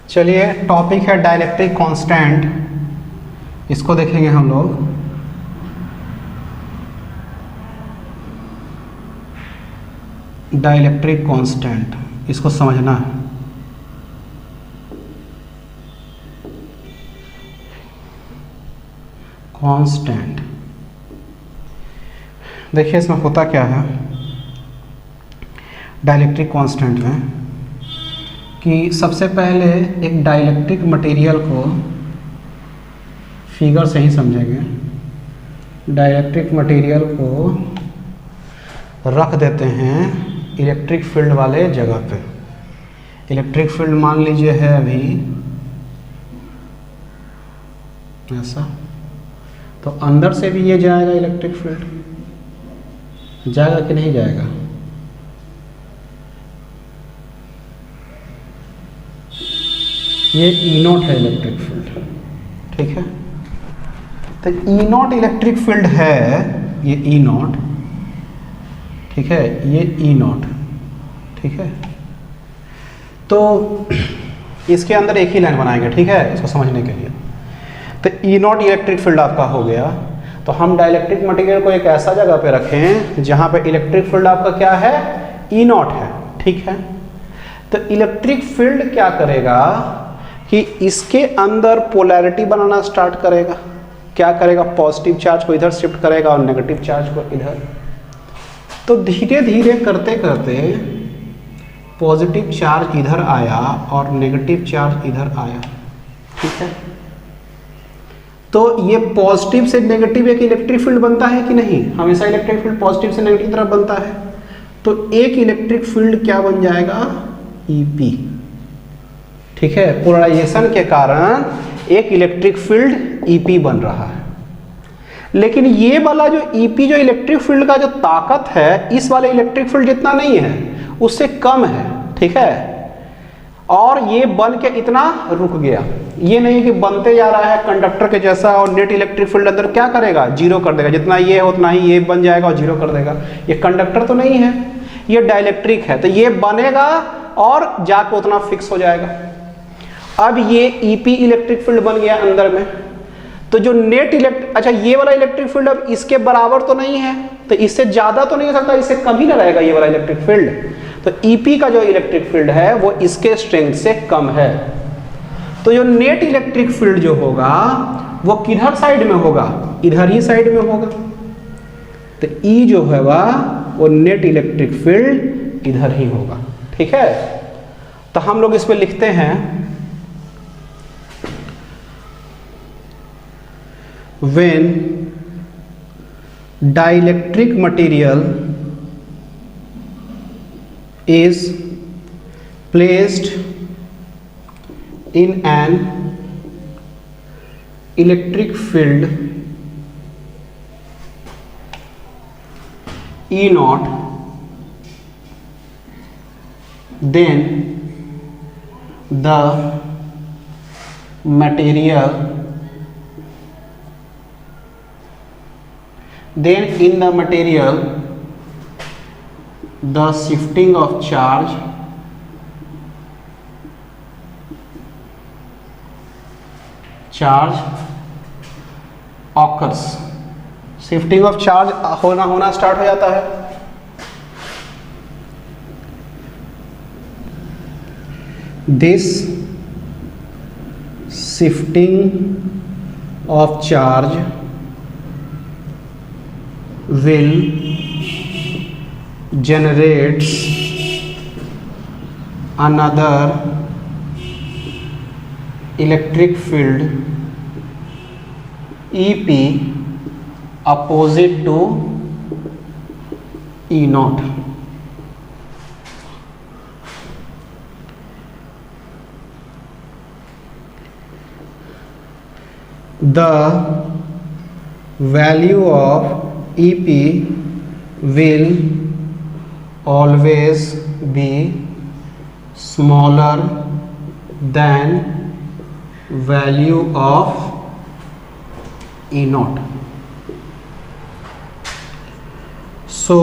चलिए, टॉपिक है dielectric constant, इसको देखेंगे हम लोग। डाइलेक्ट्रिक कांस्टेंट, इसको समझना है। कांस्टेंट, देखिए इसमें होता क्या है डाइलेक्ट्रिक कांस्टेंट में, कि सबसे पहले एक डाइलेक्ट्रिक मटेरियल को फिगर से ही समझेंगे। डाइलेक्ट्रिक मटेरियल को रख देते हैं इलेक्ट्रिक फील्ड वाले जगह पे। इलेक्ट्रिक फील्ड मान लीजिए है अभी ऐसा, तो अंदर से भी ये जाएगा इलेक्ट्रिक फील्ड, जाएगा कि नहीं जाएगा? ये ई नॉट है इलेक्ट्रिक फील्ड, ठीक है। तो ई नॉट इलेक्ट्रिक फील्ड है, ये ई नॉट, ठीक है, ये ई नॉट, ठीक है। तो इसके अंदर एक ही लाइन बनाएंगे, ठीक है, इसको समझने के लिए। तो ई नॉट इलेक्ट्रिक फील्ड आपका हो गया। तो हम डाइलेक्ट्रिक मटेरियल को एक ऐसा जगह पे रखें जहां पे इलेक्ट्रिक फील्ड आपका क्या है, ई नॉट है, ठीक है। तो इलेक्ट्रिक फील्ड क्या करेगा कि इसके अंदर पोलैरिटी बनाना स्टार्ट करेगा। क्या करेगा? पॉजिटिव चार्ज को इधर शिफ्ट करेगा और नेगेटिव चार्ज को इधर। तो धीरे धीरे करते करते पॉजिटिव चार्ज इधर आया और नेगेटिव चार्ज इधर आया, ठीक है। तो ये पॉजिटिव से नेगेटिव एक इलेक्ट्रिक फील्ड बनता है कि नहीं? हमेशा इलेक्ट्रिक फील्ड पॉजिटिव से नेगेटिव तरफ बनता है। तो एक इलेक्ट्रिक फील्ड क्या बन जाएगा? ईपी, ठीक है। पोलराइजेशन के कारण एक इलेक्ट्रिक फील्ड ईपी बन रहा है। लेकिन ये वाला जो ईपी, जो इलेक्ट्रिक फील्ड का जो ताकत है, इस वाले इलेक्ट्रिक फील्ड जितना नहीं है, उससे कम है, ठीक है। और ये बन के इतना रुक गया। ये नहीं कि बनते जा रहा है कंडक्टर के जैसा और नेट इलेक्ट्रिक फील्ड अंदर क्या करेगा? जीरो कर देगा। जितना ये है उतना ही ये बन जाएगा और जीरो कर देगा। ये कंडक्टर तो नहीं है, ये डाइलेक्ट्रिक है। तो ये बनेगा और जाके उतना फिक्स हो जाएगा। अब ये ईपी इलेक्ट्रिक फील्ड बन गया अंदर में। तो जो नेट अच्छा, ये वाला इलेक्ट्रिक फील्ड अब इसके बराबर तो नहीं है, तो इससे ज्यादा तो नहीं हो सकता, इससे कम ही ना रहेगा ये वाला इलेक्ट्रिक फील्ड। तो ईपी का जो इलेक्ट्रिक फील्ड है वो इसके स्ट्रेंथ से कम है। तो जो नेट इलेक्ट्रिक फील्ड जो होगा वो किधर साइड में होगा? इधर ही साइड में होगा। तो ई जो होगा वो नेट इलेक्ट्रिक फील्ड इधर ही होगा, ठीक है। तो हम लोग इसमें लिखते हैं when dielectric material is placed in an electric field E naught, then the material in the material the shifting of charge occurs। Shifting of charge होना स्टार्ट हो जाता है। This shifting of charge will generates another electric field EP opposite to E naught। The value of EP will always be smaller than value of E naught। So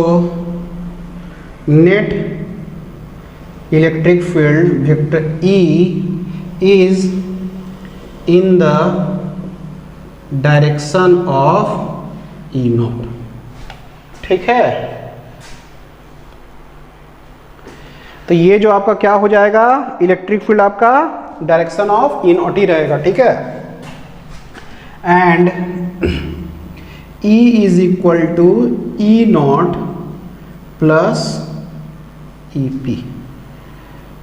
net electric field vector E is in the direction of E naught. ठीक है, तो ये जो आपका क्या हो जाएगा, electric field आपका डायरेक्शन ऑफ ई नॉट ही रहेगा। ठीक है, and E is equal to E naught plus E P.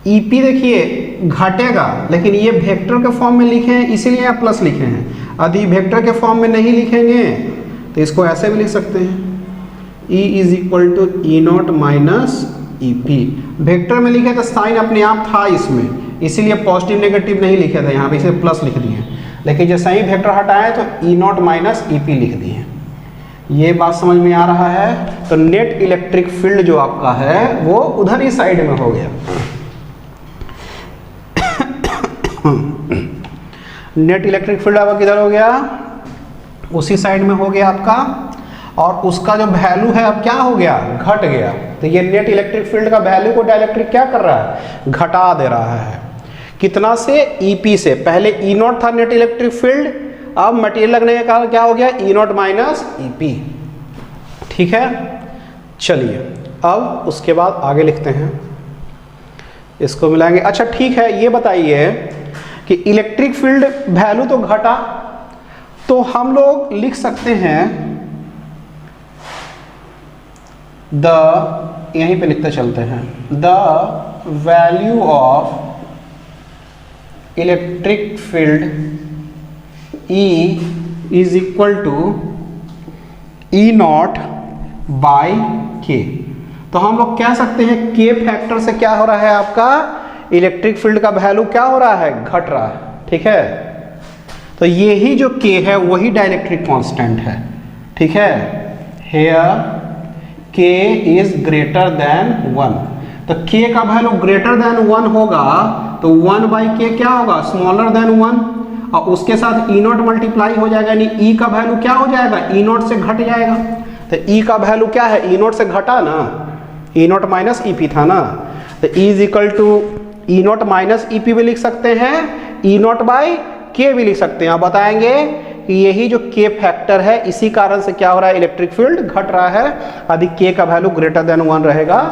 E P देखिए घटेगा, लेकिन ये वेक्टर के फॉर्म में लिखे हैं इसीलिए आप प्लस लिखे हैं। यदि वेक्टर के फॉर्म में नहीं लिखेंगे तो इसको ऐसे भी लिख सकते हैं, E is equal to E not minus E P. Vector में लिखे तो साइन अपने आप था इसमें, इसीलिए पॉजिटिव नेगेटिव नहीं लिखे थे, यहाँ पे इसे प्लस लिख दिए। लेकिन जैसे ही वेक्टर हटाए तो ई नॉट माइनस ई पी लिख दिए। ये बात समझ में आ रहा है? तो नेट इलेक्ट्रिक फील्ड जो आपका है वो उधर ही साइड में हो गया। नेट इलेक्ट्रिक फील्ड आपका किधर हो गया, उसी साइड में हो गया आपका, और उसका जो वैल्यू है अब क्या हो गया, घट गया। तो ये नेट इलेक्ट्रिक फील्ड का वैल्यू को डाइलेक्ट्रिक क्या कर रहा है, घटा दे रहा है। कितना से, EP से। पहले E नॉट था नेट इलेक्ट्रिक फील्ड, अब मटेरियल लगने के कारण क्या हो गया, E नॉट माइनस EP। ठीक है, चलिए अब उसके बाद आगे लिखते हैं, इसको मिलाएंगे। अच्छा ठीक है, ये बताइए कि इलेक्ट्रिक फील्ड वैल्यू तो घटा, तो हम लोग लिख सकते हैं यहीं पे लिखते चलते हैं, the value of electric field E is equal to E naught by K। तो हम लोग कह सकते हैं K फैक्टर से क्या हो रहा है, आपका इलेक्ट्रिक फील्ड का वैल्यू क्या हो रहा है, घट रहा है। ठीक है, तो यही जो K है वही डाइलेक्ट्रिक कांस्टेंट है। ठीक है, here K is greater than 1, तो K का वैल्यू ग्रेटर देन 1 होगा तो 1 बाई K क्या होगा, स्मॉलर देन 1, और उसके साथ E नॉट मल्टीप्लाई हो जाएगा, यानी E का वैल्यू क्या हो जाएगा, E नॉट से घट जाएगा। तो E का वैल्यू क्या है, E नॉट से घटा ना, E नॉट माइनस EP था ना, तो E is equal to E naught minus EP भी लिख सकते हैं, E नॉट बाई K भी लिख सकते हैं। आप बताएंगे कि यही जो K फैक्टर है इसी कारण से क्या हो रहा है, इलेक्ट्रिक फील्ड घट रहा है। यदि K का वैल्यू ग्रेटर देन 1 रहेगा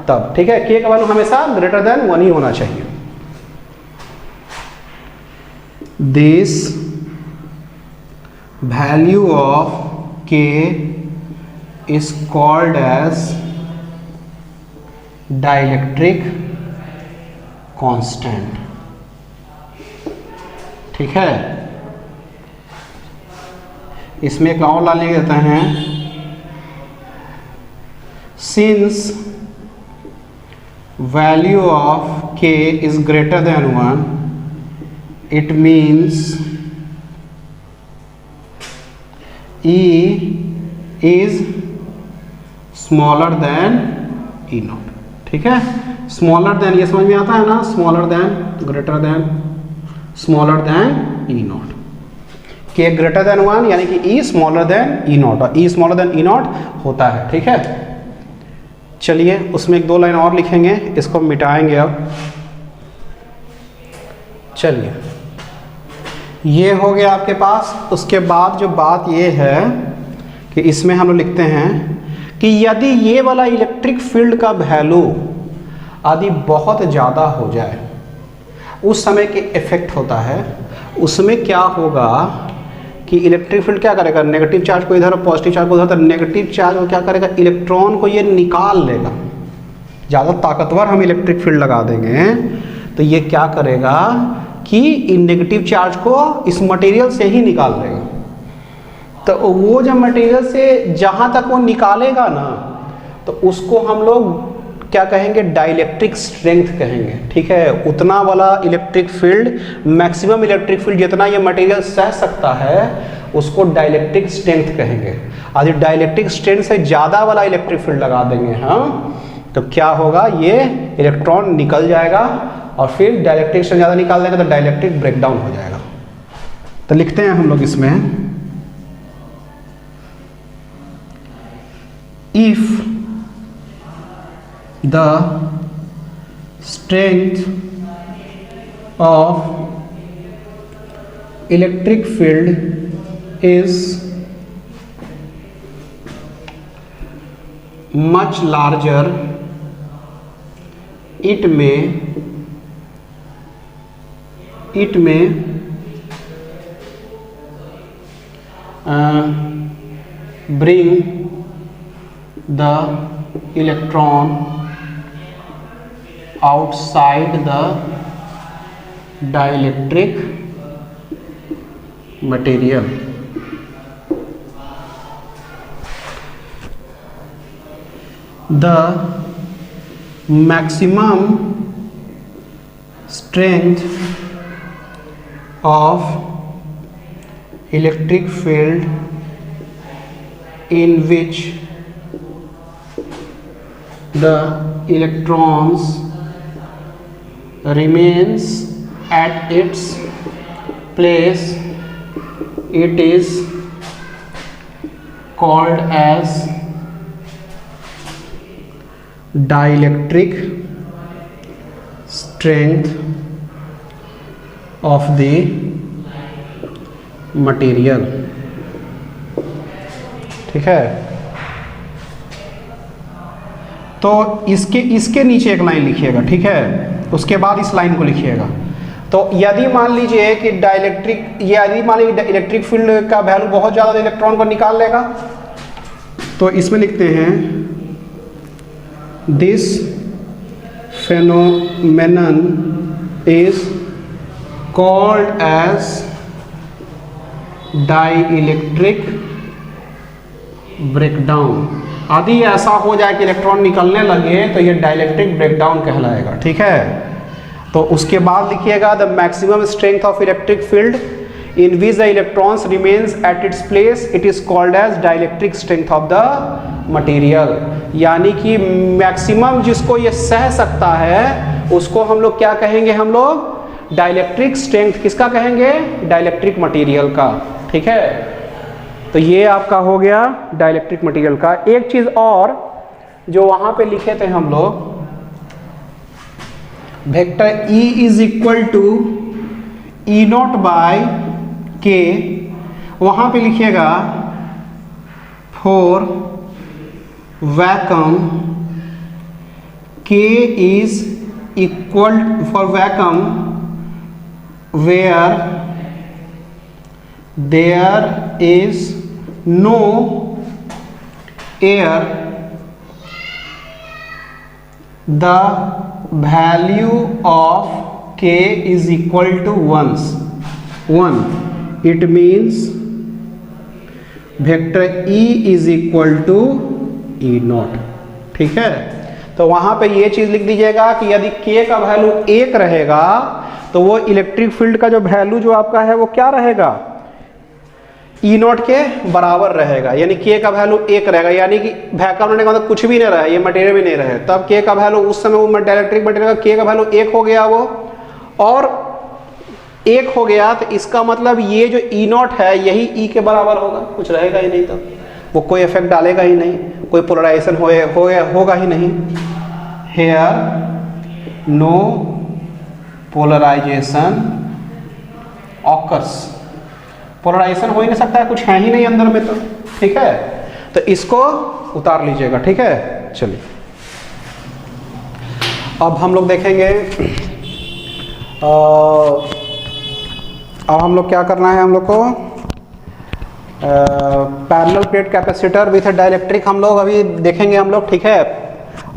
तब। ठीक है, K का वैल्यू हमेशा ग्रेटर देन 1 ही होना चाहिए। This value of K is called as dielectric constant। ठीक है, इसमें एक और लाइन लिख देते हैं, since value of K is greater than 1, it means E is smaller than E naught. ठीक है, स्मॉलर देन, ये समझ में आता है ना, smaller than, greater than, smaller than E not. K greater than 1 यानी कि E smaller than E not, और E smaller than E not होता है। ठीक है, चलिए उसमें एक दो लाइन और लिखेंगे, इसको मिटाएंगे अब। चलिए ये हो गया आपके पास। उसके बाद जो बात ये है कि इसमें हम लोग लिखते हैं कि यदि ये वाला इलेक्ट्रिक फील्ड का वैल्यू यदि बहुत ज़्यादा हो जाए, उस समय के इफेक्ट होता है, उसमें क्या होगा कि इलेक्ट्रिक फील्ड क्या करेगा, नेगेटिव चार्ज को इधर और पॉजिटिव चार्ज को उधर, तो नेगेटिव चार्ज को क्या करेगा, इलेक्ट्रॉन को ये निकाल लेगा। ज़्यादा ताकतवर हम इलेक्ट्रिक फील्ड लगा देंगे तो ये क्या करेगा कि इन नेगेटिव चार्ज को इस मटेरियल से ही निकाल देगा। तो वो जब मटेरियल से जहाँ तक वो निकालेगा ना, तो उसको हम लोग क्या कहेंगे, डाइलेक्ट्रिक स्ट्रेंथ कहेंगे। ठीक है, उतना वाला electric field, maximum electric field जितना ये मटेरियल सह सकता है उसको डाइलेक्ट्रिक स्ट्रेंथ कहेंगे। यदि डाइलेक्ट्रिक स्ट्रेंथ से ज़्यादा वाला इलेक्ट्रिक फील्ड लगा देंगे हम, तो क्या होगा, ये इलेक्ट्रॉन निकल जाएगा, और फिर डाइलेक्ट्रिक से ज़्यादा निकाल देंगे तो डाइलेक्ट्रिक ब्रेकडाउन हो जाएगा। तो लिखते हैं हम लोग इसमें, if the strength of electric field is much larger, it may bring the electron outside the dielectric material. The maximum strength of electric field in which the electrons remains at its place, it is called as dielectric strength of the material. ठीक है, तो इसके नीचे एक line लिखिएगा, ठीक है, उसके बाद इस लाइन को लिखिएगा। तो यदि मान लीजिए कि इलेक्ट्रिक फील्ड का वैल्यू बहुत ज़्यादा इलेक्ट्रॉन को निकाल लेगा, तो इसमें लिखते हैं this phenomenon is called as dielectric breakdown. यदि ऐसा हो जाए कि इलेक्ट्रॉन निकलने लगे तो ये डाइलेक्ट्रिक ब्रेकडाउन कहलाएगा। ठीक है, तो उसके बाद लिखिएगा the maximum strength of electric field in which the electrons remains at its place, it is called as dielectric strength of the material. यानी कि मैक्सिमम जिसको ये सह सकता है उसको हम लोग क्या कहेंगे, हम लोग डाइलेक्ट्रिक स्ट्रेंथ किसका कहेंगे, डाइलेक्ट्रिक मटेरियल का। ठीक है, तो ये आपका हो गया डाइलेक्ट्रिक मटेरियल का। एक चीज और जो वहां पे लिखे थे हम लोग, vector E is equal to E naught by K, वहां पे लिखिएगा for vacuum K is equal for vacuum where there is no air, the value of K is equal to 1. It means vector E is equal to E naught. ठीक है, तो वहां पे ये चीज लिख दीजिएगा कि यदि K का वैल्यू 1 रहेगा तो वो इलेक्ट्रिक फील्ड का जो वैल्यू जो आपका है वो क्या रहेगा, E नॉट के बराबर रहेगा। यानी K का वैल्यू 1 रहेगा, यानी कि वैक्यूम होने का मतलब कुछ भी नहीं रहा, ये मटेरियल भी नहीं रहे, तब K का वैल्यू उस समय वो डाइलेक्ट्रिक मटेरियल का K का वैल्यू 1 हो गया, वो और 1 हो गया, तो इसका मतलब ये जो E नॉट है यही E के बराबर होगा, कुछ रहेगा ही नहीं, तो वो कोई इफेक्ट डालेगा ही नहीं, कोई पोलराइजेशन होगा ही नहीं। Here no polarisation occurs, polarisation हो ही नहीं सकता है, कुछ है ही नहीं अंदर में, तो ठीक है, तो इसको उतार लीजिएगा। ठीक है, चलिए अब हम लोग देखेंगे, अब हम लोग क्या करना है, हम लोग को parallel plate capacitor with dielectric हम लोग अभी देखेंगे हम लोग। ठीक है,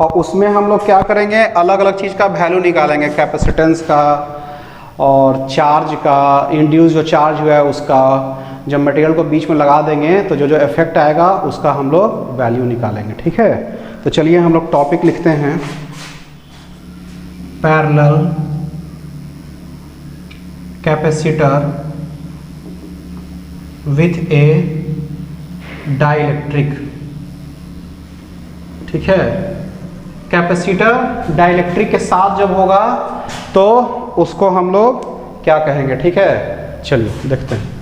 और उसमें हम लोग क्या करेंगे, अलग अलग चीज़ का वैल्यू निकालेंगे, कैपेसिटेंस का और चार्ज का, इंड्यूस जो चार्ज हुआ है उसका, जब मटेरियल को बीच में लगा देंगे तो जो जो इफेक्ट आएगा उसका हम लोग वैल्यू निकालेंगे। ठीक है, तो चलिए हम लोग टॉपिक लिखते हैं, parallel capacitor with A dielectric. ठीक है, कैपेसिटर डाइलेक्ट्रिक के साथ जब होगा तो उसको हम लोग क्या कहेंगे। ठीक है, चलिए देखते हैं।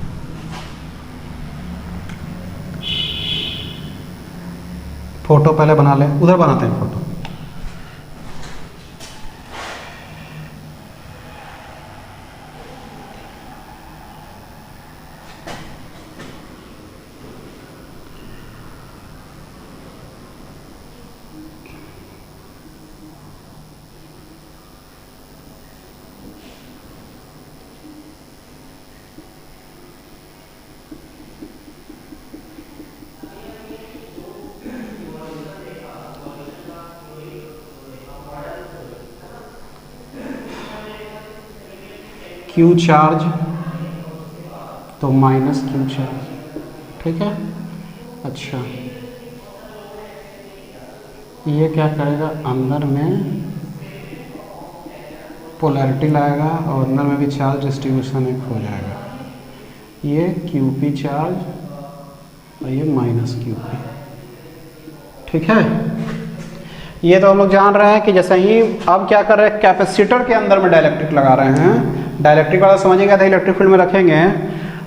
फोटो पहले बना लें, उधर बनाते हैं फोटो। क्यू चार्ज तो माइनस क्यू चार्ज, ठीक है। अच्छा, ये क्या करेगा, अंदर में पोलैरिटी लाएगा और अंदर में भी चार्ज डिस्ट्रीब्यूशन एक हो जाएगा। ये क्यू पी चार्ज और ये माइनस क्यू पी, ठीक है। ये तो हम लोग जान रहे हैं कि जैसे ही अब क्या कर रहे हैं, कैपेसिटर के अंदर में डाइलेक्ट्रिक लगा रहे हैं। डाइलेक्ट्रिक वाला समझिएगा था, इलेक्ट्रिक फील्ड में रखेंगे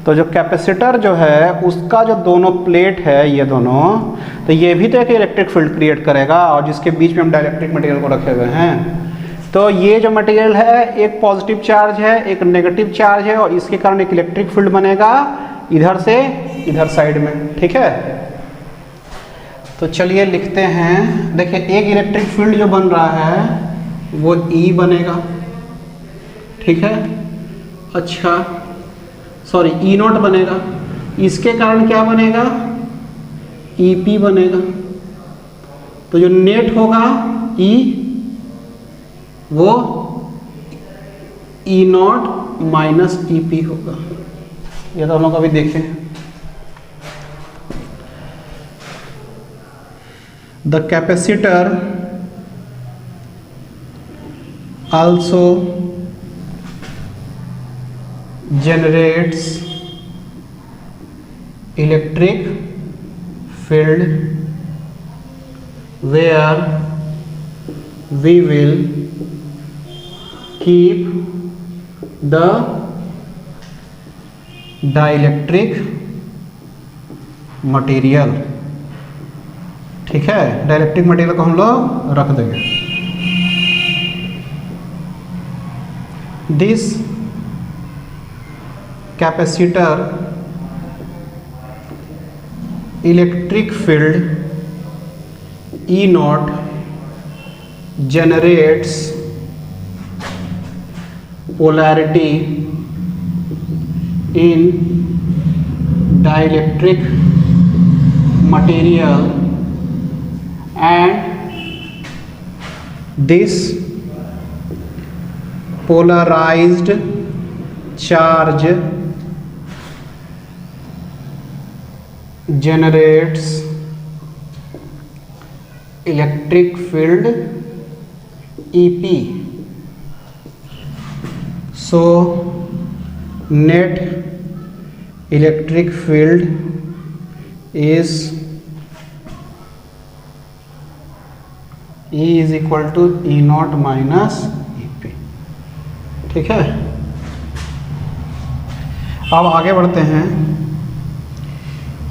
तो जो कैपेसिटर जो है उसका जो दोनों प्लेट है ये दोनों, तो ये भी तो एक इलेक्ट्रिक फील्ड क्रिएट करेगा, और जिसके बीच में हम डाइलेक्ट्रिक मटेरियल को रखे हुए हैं। तो ये जो मटेरियल है एक पॉजिटिव चार्ज है, एक नेगेटिव चार्ज है, और इसके कारण एक इलेक्ट्रिक फील्ड बनेगा इधर से इधर साइड में, ठीक है। तो चलिए लिखते हैं, देखिए एक इलेक्ट्रिक फील्ड जो बन रहा है वो E बनेगा, ठीक है। अच्छा सॉरी, E नॉट बनेगा, इसके कारण क्या बनेगा, EP बनेगा। तो जो नेट होगा E वो E नॉट माइनस EP होगा। ये तो हम लोग अभी देखें। The capacitor also generates electric field where we will keep the dielectric material, ठीक है। डाइलेक्ट्रिक मटेरियल को हम लोग रख देंगे। This capacitor electric field E not generates polarity in dielectric material, and this polarized charge generates electric field EP. So net electric field is E is equal to E naught minus EP, ठीक है। अब आगे बढ़ते हैं।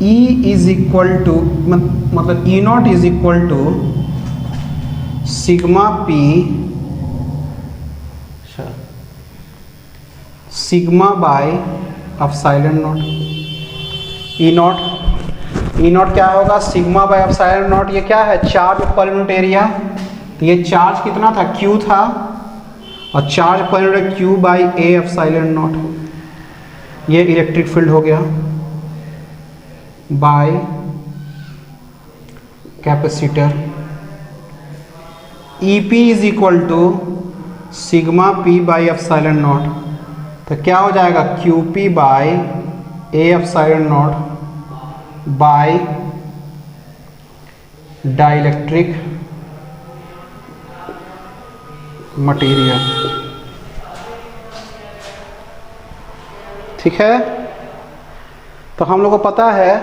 E is equal to मतलब E naught is equal to sigma P sigma by epsilon naught. E naught क्या होगा, sigma by epsilon naught. ये क्या है, चार्ज पर यूनिट एरिया। तो ये चार्ज कितना था, Q था, और चार्ज पर unit Q by A epsilon naught. ये इलेक्ट्रिक फील्ड हो गया by capacitor. EP is equal to sigma P by epsilon naught. तो क्या हो जाएगा, QP by A epsilon naught by dielectric material, ठीक है। तो हम लोग को पता है,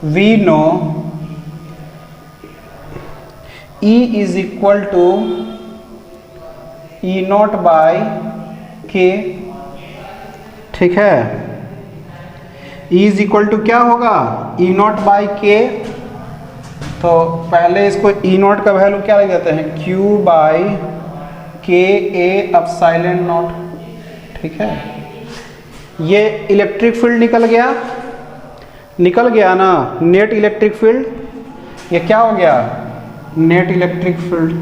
we know E is equal to E naught by K, ठीक है। E इज इक्वल टू क्या होगा, E नॉट बाई K। तो पहले इसको E नॉट का वैल्यू क्या लिख देते हैं, Q by K A epsilon not, ठीक है। ये इलेक्ट्रिक फील्ड निकल गया ना, नेट इलेक्ट्रिक फील्ड। ये क्या हो गया, नेट इलेक्ट्रिक फील्ड।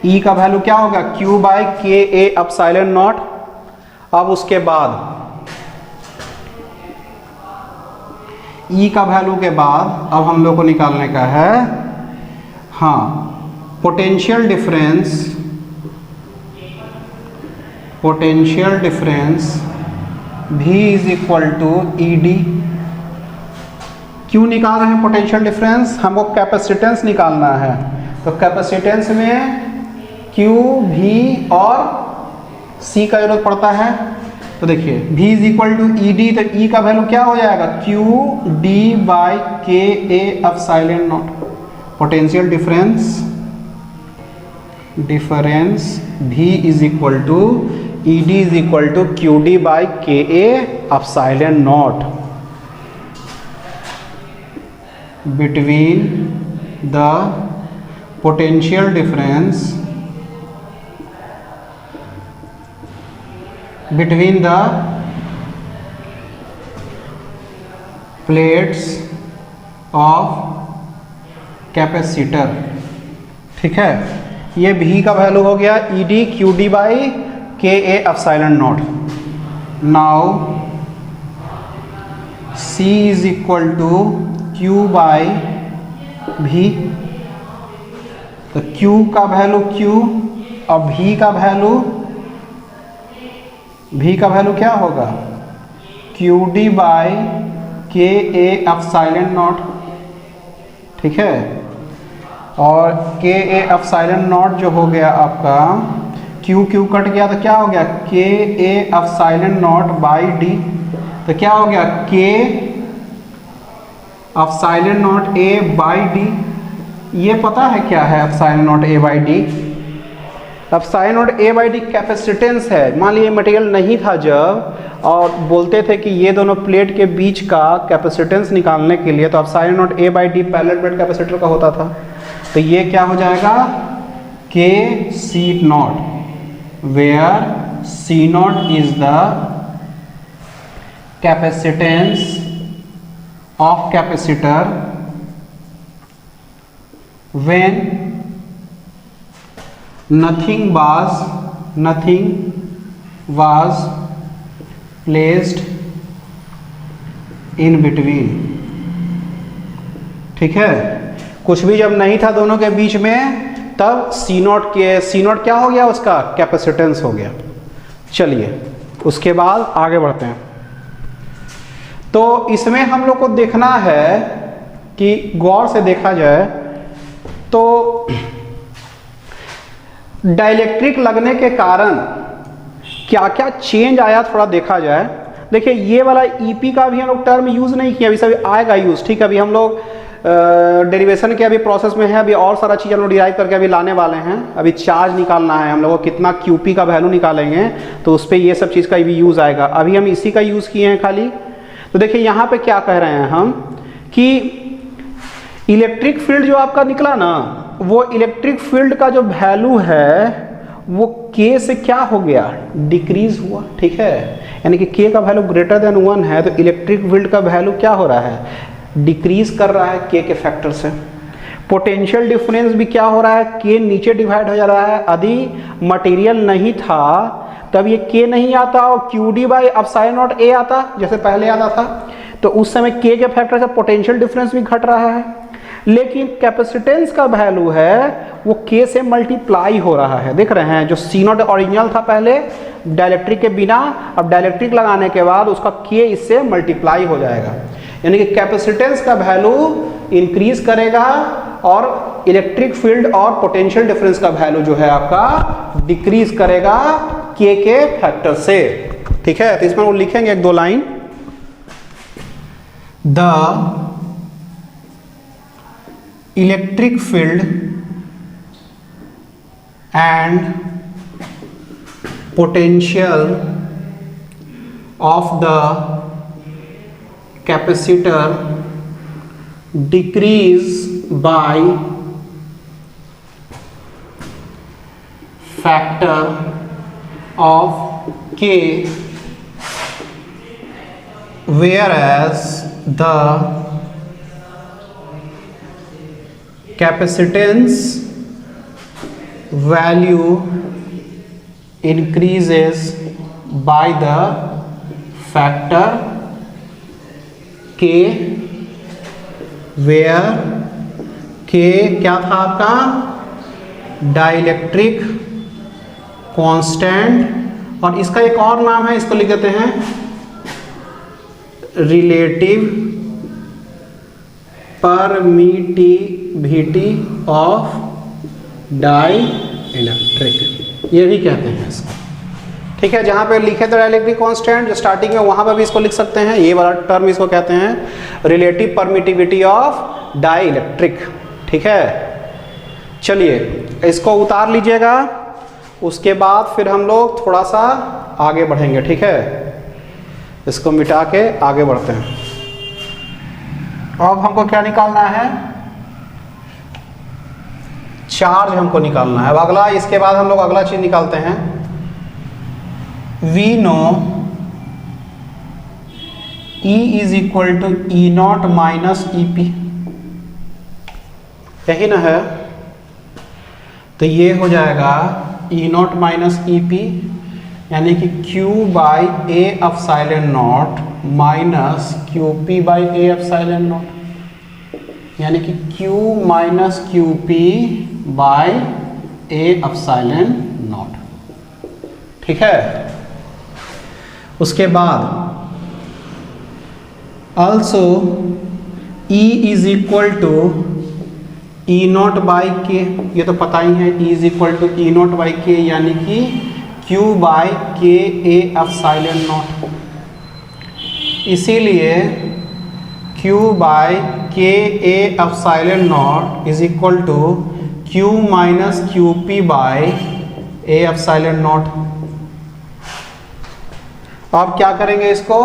E का वैल्यू क्या होगा, Q by K A epsilon not. अब उसके बाद E का वैल्यू के बाद अब हम लोग को निकालने का है, हाँ, potential difference potential difference V is equal to ED। क्यों निकाल रहे हैं पोटेंशियल डिफरेंस? हमको कैपेसिटेंस निकालना है। तो कैपेसिटेंस में Q, V और C का जरूरत पड़ता है। तो देखिए V is equal to ED, तो E का वैल्यू क्या हो जाएगा? QD by KA epsilon naught. Potential difference V is equal to ED is equal to QD by KA epsilon naught between the potential difference between the plates of capacitor। ठीक है, ये V का value हो गया ED QD by KA epsilon naught. Now C is equal to Q by V। तो Q का value Q और V का वैल्यू क्या होगा? QD by KA epsilon not. ठीक है, और KA एप्सिलॉन नॉट जो हो गया आपका, Q कट गया तो क्या हो गया? KA epsilon not by D। तो क्या हो गया? K epsilon not A by D। ये पता है क्या है epsilon not A by D? Epsilon not A by D capacitance है। मान लीजिए मटेरियल नहीं था जब, और बोलते थे कि ये दोनों प्लेट के बीच का कैपेसिटेंस निकालने के लिए, तो epsilon not A by D parallel plate capacitor का होता था। तो ये क्या हो जाएगा? K C naught, where C naught is the capacitance of capacitor when nothing was placed in between। ठीक है, कुछ भी जब नहीं था दोनों के बीच में, तब C नॉट क्या हो गया? उसका कैपेसिटेंस हो गया। चलिए उसके बाद आगे बढ़ते हैं। तो इसमें हम लोग को देखना है कि गौर से देखा जाए तो डाइलेक्ट्रिक लगने के कारण क्या क्या चेंज आया, थोड़ा देखा जाए। देखिए ये वाला EP का भी हम लोग टर्म यूज़ नहीं किया, अभी सभी आएगा यूज़। ठीक है, अभी हम लोग डेरिवेशन के अभी प्रोसेस में है, अभी और सारा चीज़ हम लोग डिराइव करके अभी लाने वाले हैं। अभी चार्ज निकालना है हम लोगों को, कितना QP का वैल्यू निकालेंगे तो उस पर ये सब चीज़ का भी यूज़ आएगा। अभी हम इसी का यूज़ किए हैं खाली। तो देखिए यहाँ पे क्या कह रहे हैं हम कि इलेक्ट्रिक फील्ड जो आपका निकला ना, वो इलेक्ट्रिक फील्ड का जो वैल्यू है वो K से क्या हो गया? डिक्रीज हुआ। ठीक है, यानी कि K का वैल्यू ग्रेटर देन 1 है, तो इलेक्ट्रिक फील्ड का वैल्यू क्या हो रहा है? डिक्रीज कर रहा है K के फैक्टर से। पोटेंशियल डिफरेंस भी क्या हो रहा है? K नीचे डिवाइड हो जा रहा है। यदि मटेरियल नहीं था तब ये K नहीं आता और QD by epsilon not A आता, जैसे पहले आता था। तो उस समय K के फैक्टर से पोटेंशियल डिफरेंस भी घट रहा है। लेकिन कैपेसिटेंस का वैल्यू है वो K से मल्टीप्लाई हो रहा है। देख रहे हैं, जो C नॉट ओरिजिनल था पहले डाइलेक्ट्रिक के बिना, अब डाइलेक्ट्रिक लगाने के बाद उसका K इससे मल्टीप्लाई हो जाएगा। यानी कि कैपेसिटेंस का वैल्यू इंक्रीज करेगा और इलेक्ट्रिक फील्ड और पोटेंशियल डिफरेंस का वैल्यू जो है आपका डिक्रीज करेगा K के फैक्टर से। ठीक है, तो इसमें वो लिखेंगे एक दो line. The electric field and potential of the capacitor decrease by factor of K, whereas the capacitance value increases by the factor K, where K क्या था आपका? डाइलेक्ट्रिक कांस्टेंट और इसका एक और नाम है, इसको लिख देते हैं relative permittivity of dielectric, ये भी कहते हैं इसको। ठीक है, जहाँ पे लिखे थे डाइलेक्ट्रिक कांस्टेंट जो स्टार्टिंग में, वहाँ पर भी इसको लिख सकते हैं। ये वाला टर्म इसको कहते हैं relative permittivity of dielectric. ठीक है, चलिए इसको उतार लीजिएगा, उसके बाद फिर हम लोग थोड़ा सा आगे बढ़ेंगे। ठीक है, इसको मिटा के आगे बढ़ते हैं। अब हमको क्या निकालना है? चार्ज हमको निकालना है। अब अगला, इसके बाद हम लोग अगला चीज निकालते हैं। We know E is equal to E not minus E P, यही ना है? तो ये हो जाएगा E not minus E P, यानी कि Q by A epsilon not minus Q P by A epsilon not, यानी कि Q minus Q P by A epsilon not. ठीक है, उसके बाद also E is equal to E not by K, ये तो पता ही है, E is equal to E not by K, यानी कि Q by K A epsilon not. इसीलिए Q by K A epsilon not is equal to Q minus Q P by A epsilon not. अब क्या करेंगे इसको?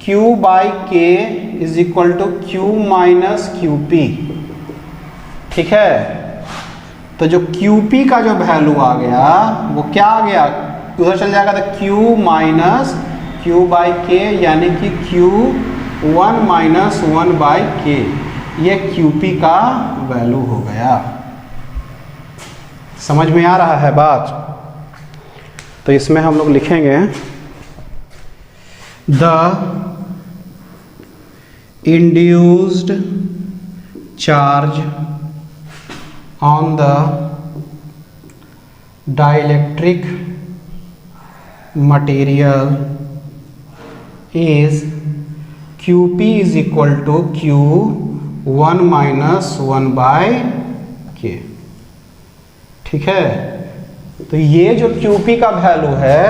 Q by K is equal to Q minus Q P. ठीक है, तो जो QP का जो वैल्यू आ गया वो क्या आ गया, उधर चल जाएगा तो Q minus Q by K, यानी कि Q1 माइनस 1 बाई के, ये QP का वैल्यू हो गया। समझ में आ रहा है बात? तो इसमें हम लोग लिखेंगे the induced charge on the dielectric material is QP is equal to Q1 minus 1 by K। ठीक है, तो ये जो QP का वैल्यू है,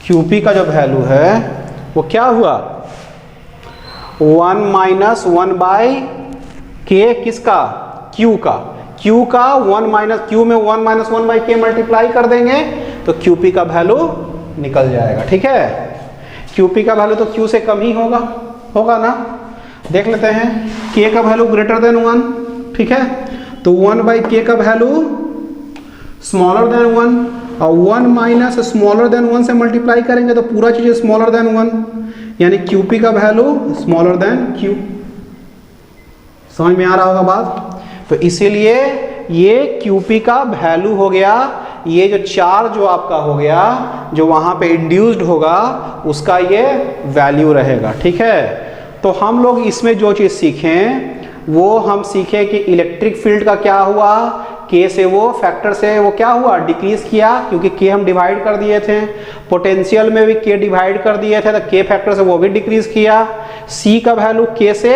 QP का जो वैल्यू है वो क्या हुआ? 1 माइनस 1 बाई के, किसका? Q का। Q का 1 माइनस, Q में 1 माइनस 1 बाई के मल्टीप्लाई कर देंगे तो QP का वैल्यू निकल जाएगा। ठीक है, QP का वैल्यू तो Q से कम ही होगा ना? देख लेते हैं, K का वैल्यू ग्रेटर देन 1। ठीक है, तो 1 बाई के का वैल्यू स्मॉलर देन 1, और 1 माइनस स्मॉलर देन 1 से मल्टीप्लाई करेंगे तो पूरा चीज स्मॉलर देन 1, यानी QP का वैल्यू स्मॉलर देन Q। समझ में आ रहा होगा बात? तो इसीलिए ये QP का वैल्यू हो गया, ये जो चार्ज जो आपका हो गया, जो वहां पे इंड्यूस्ड होगा, उसका ये वैल्यू रहेगा। ठीक है, तो हम लोग इसमें जो चीज सीखें वो हम सीखे कि इलेक्ट्रिक फील्ड का क्या हुआ, K से वो फैक्टर से वो क्या हुआ, डिक्रीज किया, क्योंकि K हम डिवाइड कर दिए थे। पोटेंशियल में भी K डिवाइड कर दिए थे तो K फैक्टर से वो भी डिक्रीज किया। C का वैल्यू K से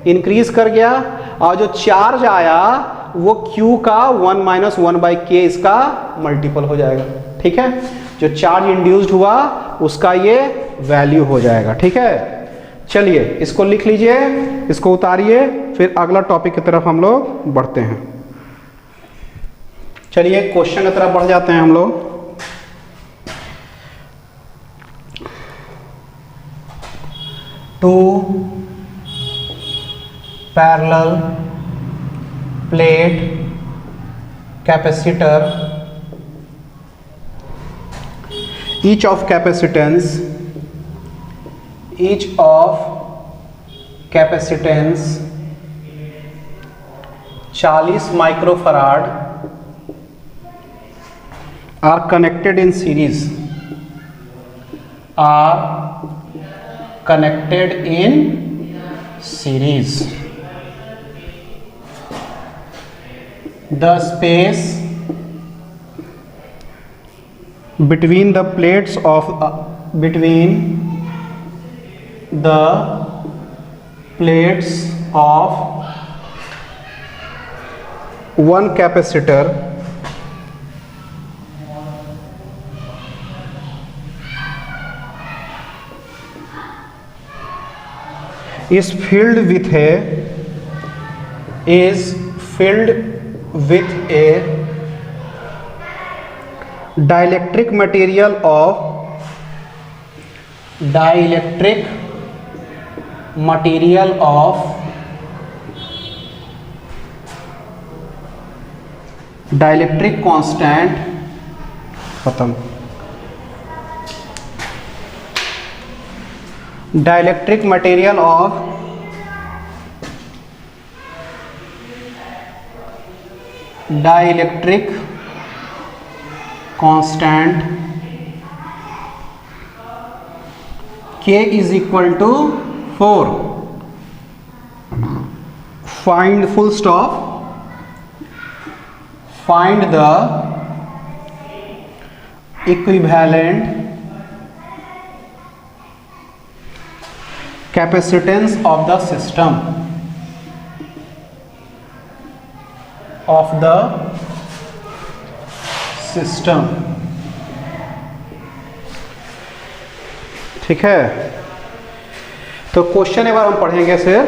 इंक्रीज कर गया, और जो चार्ज आया वो Q का 1 माइनस 1 बाई के इसका मल्टीपल हो जाएगा। ठीक है, जो चार्ज इंड्यूस्ड हुआ उसका ये वैल्यू हो जाएगा। ठीक है, चलिए इसको लिख लीजिए, इसको उतारिए, फिर अगला टॉपिक की तरफ हम लोग बढ़ते हैं। चलिए क्वेश्चन की तरफ बढ़ जाते हैं हम लोग। Two parallel plate capacitor, each of capacitance 40 microfarad are connected in series, The space between the plates of one capacitor is filled with a dielectric material of dielectric constant खत्म dielectric material of dielectric constant K is equal to 4. Find full stop. Find the equivalent capacitance of the system ठीक है। तो question एक बार हम पढ़ेंगे सिर्फ।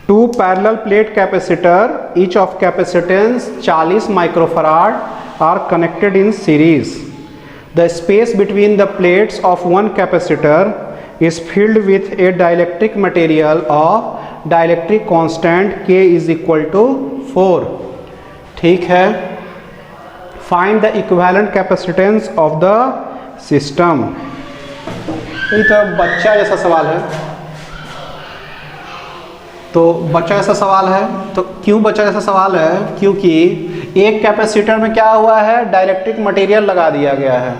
Two parallel plate capacitor each of capacitance 40 microfarad are connected in series. The space between the plates of one capacitor is filled with a dielectric material of dielectric constant K is equal to 4. ठीक है। Find the equivalent capacitance of the system. ये तो बच्चा जैसा सवाल है। तो बच्चा जैसा सवाल है, तो क्यों बच्चा जैसा सवाल है? क्योंकि एक कैपेसिटर में क्या हुआ है, डाइलेक्ट्रिक मटेरियल लगा दिया गया है,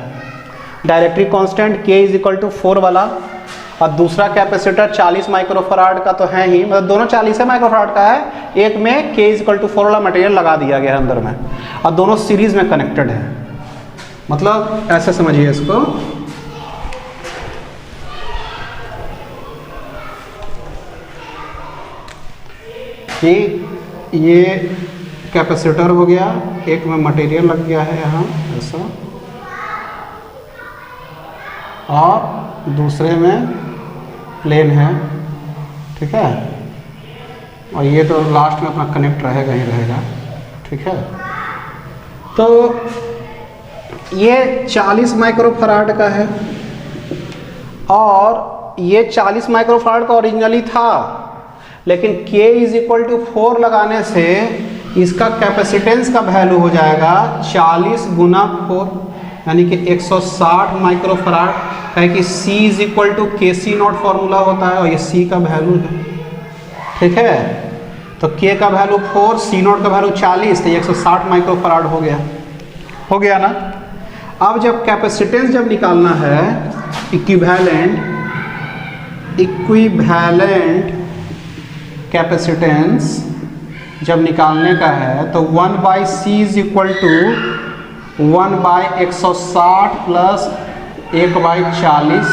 dielectric constant K is equal to 4 वाला, और दूसरा कैपेसिटर 40 माइक्रोफराड का तो है ही, मतलब दोनों 40 माइक्रोफराड का है, एक में K इज इक्वल टू 4 वाला मटेरियल लगा दिया गया है अंदर में, और दोनों सीरीज में कनेक्टेड है। मतलब ऐसे समझिए इसको, कि ये कैपेसिटर हो गया, एक में मटेरियल लग गया है यहाँ ऐसा, और दूसरे में प्लेन है, ठीक है, और ये तो लास्ट में अपना कनेक्ट रहेगा ही रहेगा, ठीक है। तो ये 40 माइक्रोफराड का है, और ये 40 माइक्रोफराड का ओरिजिनली था, लेकिन K इज इक्वल टू 4 लगाने से इसका कैपेसिटेंस का वैल्यू हो जाएगा 40 गुना 4, यानी कि 160 माइक्रोफराड। कहे कि C is equal to KC not formula होता है, और ये C का वैल्यू है, ठीक है। तो K का वैल्यू 4, C नॉट का वैल्यू 40, तो 160 माइक्रोफराड हो गया ना। अब जब कैपेसिटेंस जब निकालना है, इक्विवेलेंट कैपेसिटेंस जब निकालने का है, तो 1/C is equal to 1/160 plus 1/40।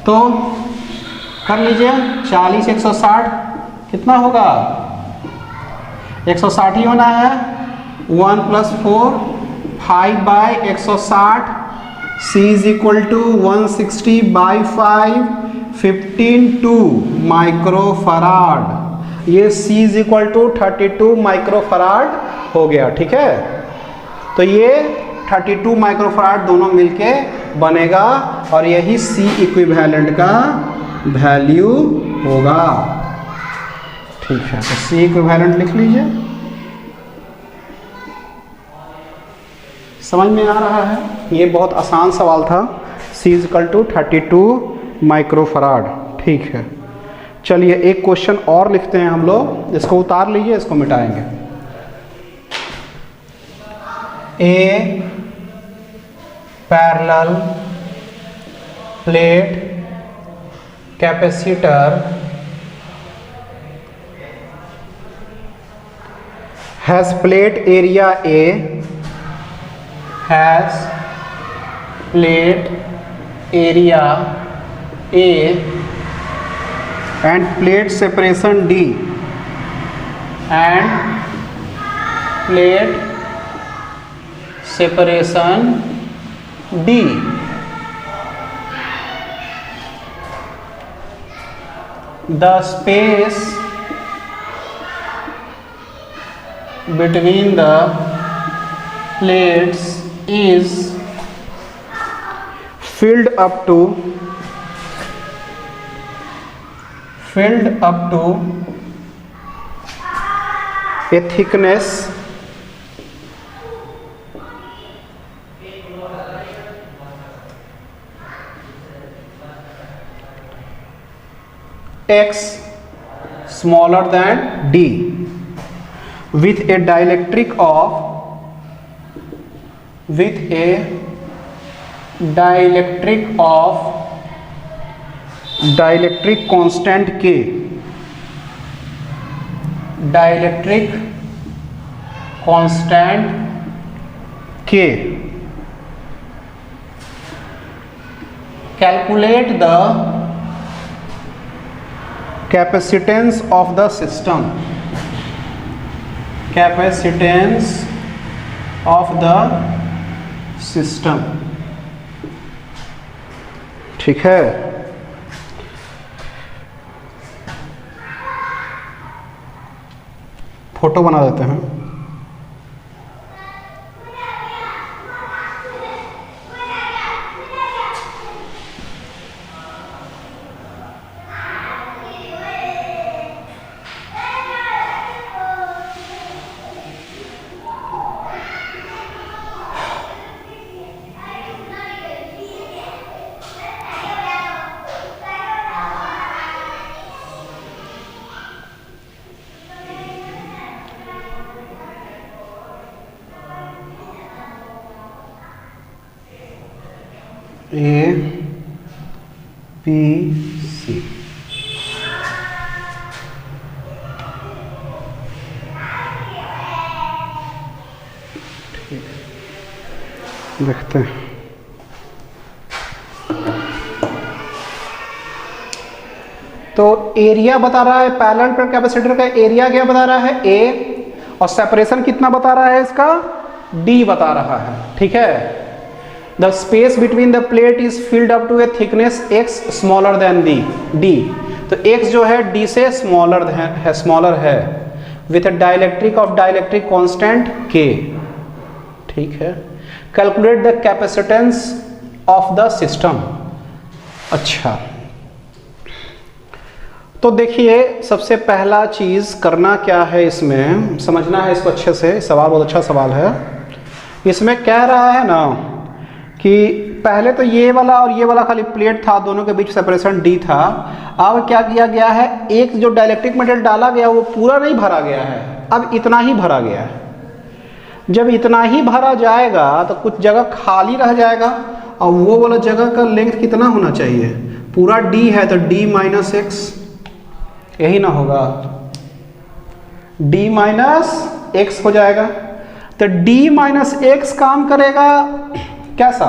तो कर लीजिए, 40 160 कितना होगा, 160 ही होना है, 1 + 4 5/160, C is equal to 160/5 15 microfarad. ये C is equal to 32 microfarad हो गया, ठीक है। तो ये 32 माइक्रोफराड दोनों मिलके बनेगा, और यही C इक्विवेलेंट का वैल्यू होगा, ठीक है। तो C इक्विवेलेंट लिख लीजिए, समझ में आ रहा है। ये बहुत आसान सवाल था। C is equal to 32 microfarad, ठीक है। चलिए एक क्वेश्चन और लिखते हैं हम लोग, इसको उतार लीजिए, इसको मिटाएंगे। A parallel plate capacitor has plate area A has plate area A and plate separation D and plate separation D. The space between the plates is filled up to a thickness X smaller than D with a dielectric constant K. Dielectric constant K. Calculate the capacitance of the system. Capacitance of the system. ठीक है, photo बना देते हैं। A B C देखते हैं। तो area बता रहा है पैरेलल पर कैपेसिटर का एरिया क्या बता रहा है A, और सेपरेशन कितना बता रहा है इसका D बता रहा है। ठीक है, the space between the plate is filled up to a thickness x smaller than D. तो x जो है D से smaller है with a dielectric constant K. ठीक है, calculate the capacitance of the system. अच्छा, तो देखिए सबसे पहला चीज करना क्या है, इसमें समझना है इसको अच्छे से। सवाल बहुत अच्छा सवाल है। इसमें कह रहा है ना कि पहले तो ये वाला और ये वाला खाली प्लेट था, दोनों के बीच सेपरेशन D था। अब क्या किया गया है, एक जो डाइलेक्ट्रिक मटेरियल डाला गया वो पूरा नहीं भरा गया है, अब इतना ही भरा गया है। जब इतना ही भरा जाएगा तो कुछ जगह खाली रह जाएगा, और वो वाला जगह का लेंथ कितना होना चाहिए, पूरा D है तो D माइनस एक्स, यही ना होगा, D माइनस एक्स हो जाएगा। तो D माइनस एक्स काम करेगा कैसा,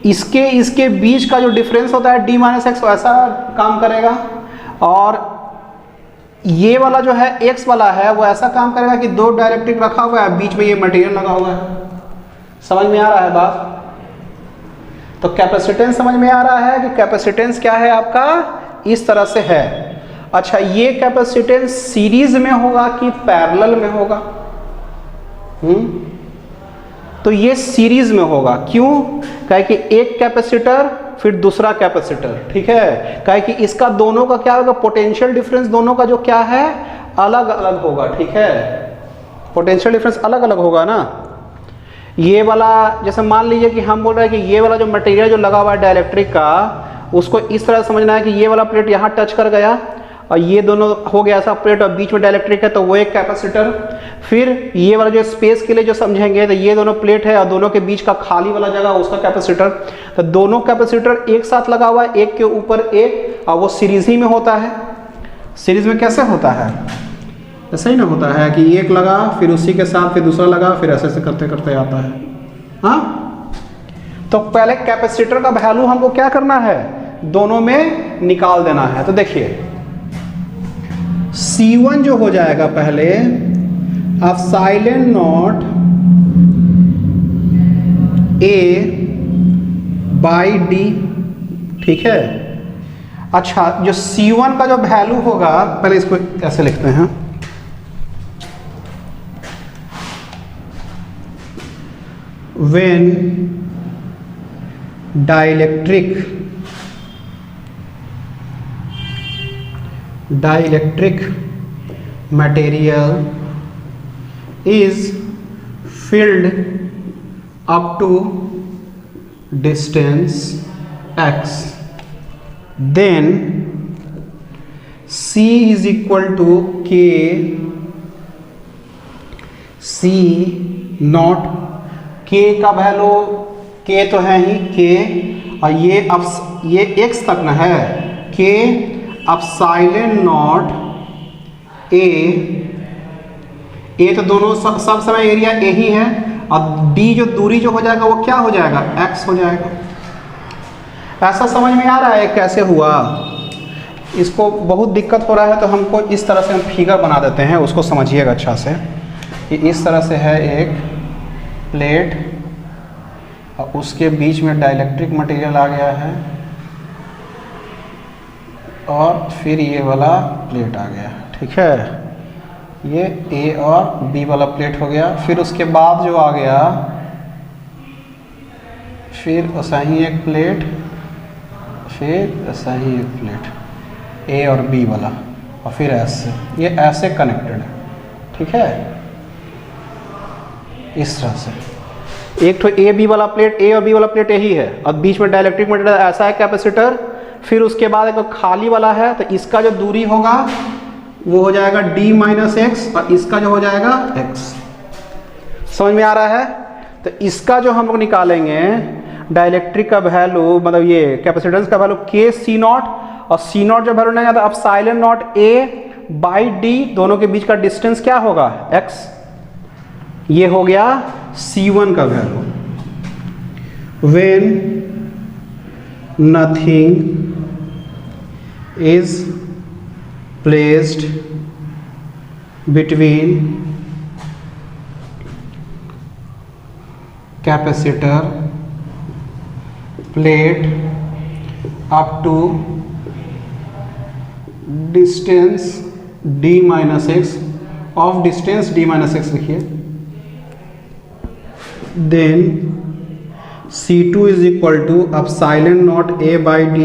इसके बीच का जो डिफरेंस होता है D माइनस एक्स वैसा काम करेगा, और ये वाला जो है x वाला है वो ऐसा काम करेगा कि दो डाइलेक्ट्रिक रखा हुआ है, बीच में ये मटेरियल लगा हुआ है। समझ में आ रहा है बात? तो कैपेसिटेंस समझ में आ रहा है कि कैपेसिटेंस क्या है आपका, इस तरह से है। अच्छा, ये कैपेसिटेंस सीरीज में होगा कि पैरेलल में होगा? तो ये सीरीज में होगा। क्यों? कहे कि एक कैपेसिटर फिर दूसरा कैपेसिटर, ठीक है, कहे कि इसका दोनों का क्या होगा, पोटेंशियल डिफरेंस दोनों का जो क्या है अलग अलग होगा। ठीक है, पोटेंशियल डिफरेंस अलग अलग होगा ना। ये वाला जैसे मान लीजिए कि हम बोल रहे हैं कि ये वाला जो मटेरियल जो लगा हुआ है डाइलेक्ट्रिक का, उसको इस तरह समझना है कि ये वाला प्लेट यहाँ टच कर गया और ये दोनों हो गया ऐसा प्लेट और बीच में डाइलेक्ट्रिक है, तो वो एक कैपेसिटर। फिर ये वाला जो स्पेस के लिए जो समझेंगे तो ये दोनों प्लेट है और दोनों के बीच का खाली वाला जगह उसका कैपेसिटर। तो दोनों कैपेसिटर एक साथ लगा हुआ है, एक के ऊपर एक, और वो सीरीज ही में होता है। सीरीज में कैसे होता है, ऐसा ही ना होता है कि एक लगा फिर उसी के साथ फिर दूसरा लगा, फिर ऐसे ऐसे करते करते आता है। हाँ, तो पहले कैपेसिटर का वैल्यू हमको क्या करना है, दोनों में निकाल देना है। तो देखिए C1 जो हो जाएगा पहले epsilon not A by D, ठीक है। अच्छा, जो C1 का जो वैल्यू होगा, पहले इसको ऐसे लिखते हैं, when dielectric material is filled up to distance x, then C is equal to K C not, K का वैल्यू, K तो है ही K, और ये x तक ना है, K एप्सिलॉन नॉट A तो दोनों सब समय एरिया A ही है, और D जो दूरी जो हो जाएगा वो क्या हो जाएगा, x हो जाएगा। ऐसा समझ में आ रहा है कैसे हुआ? इसको बहुत दिक्कत हो रहा है तो हमको इस तरह से हम फिगर बना देते हैं, उसको समझिएगा अच्छा से। कि इस तरह से है एक प्लेट और उसके बीच में डाइलेक्ट्रिक मटेरियल आ गया है, और फिर ये वाला प्लेट आ गया, ठीक है। ये A और B वाला प्लेट हो गया। फिर उसके बाद जो आ गया, फिर ऐसा ही एक प्लेट, फिर ऐसा ही एक प्लेट, A और B वाला, और फिर ऐसे, ये ऐसे कनेक्टेड है, ठीक है। इस तरह से एक तो A B वाला प्लेट, A और B वाला प्लेट यही है, और बीच में डाइलेक्ट्रिक मटेरियल ऐसा है कैपेसिटर। फिर उसके बाद एक खाली वाला है, तो इसका जो दूरी होगा वो हो जाएगा D माइनस एक्स, और इसका जो हो जाएगा x। समझ में आ रहा है? तो इसका जो हम लोग निकालेंगे डाइलेक्ट्रिक का वैल्यू, मतलब ये कैपेसिटेंस का वैल्यू K C नॉट, और C नॉट जो वैल्यू नहीं आता, epsilon not A by D, दोनों के बीच का डिस्टेंस क्या होगा, x। ये हो गया C1 का value. When nothing is placed between capacitor plate up to distance d minus x, of distance d minus x लिखिए, then C2 is equal to epsilon not A by D।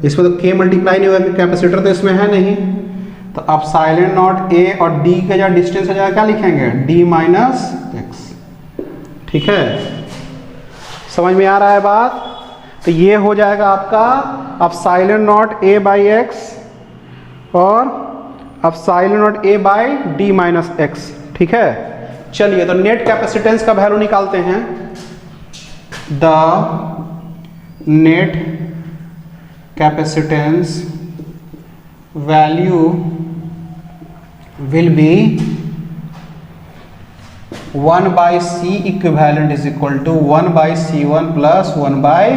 इसमें तो K multiply नहीं होगा, capacitor तो इसमें है नहीं, तो एप्सिलॉन नॉट A और D का जो डिस्टेंस हो जाएगा क्या लिखेंगे, D माइनस एक्स, ठीक है। समझ में आ रहा है बात? तो ये हो जाएगा आपका epsilon not A by x और epsilon not A by D minus x, ठीक है। चलिए, तो नेट कैपेसिटेंस का वैल्यू निकालते हैं। The net capacitance value will be 1 by C equivalent is equal to 1 by C1 plus 1 by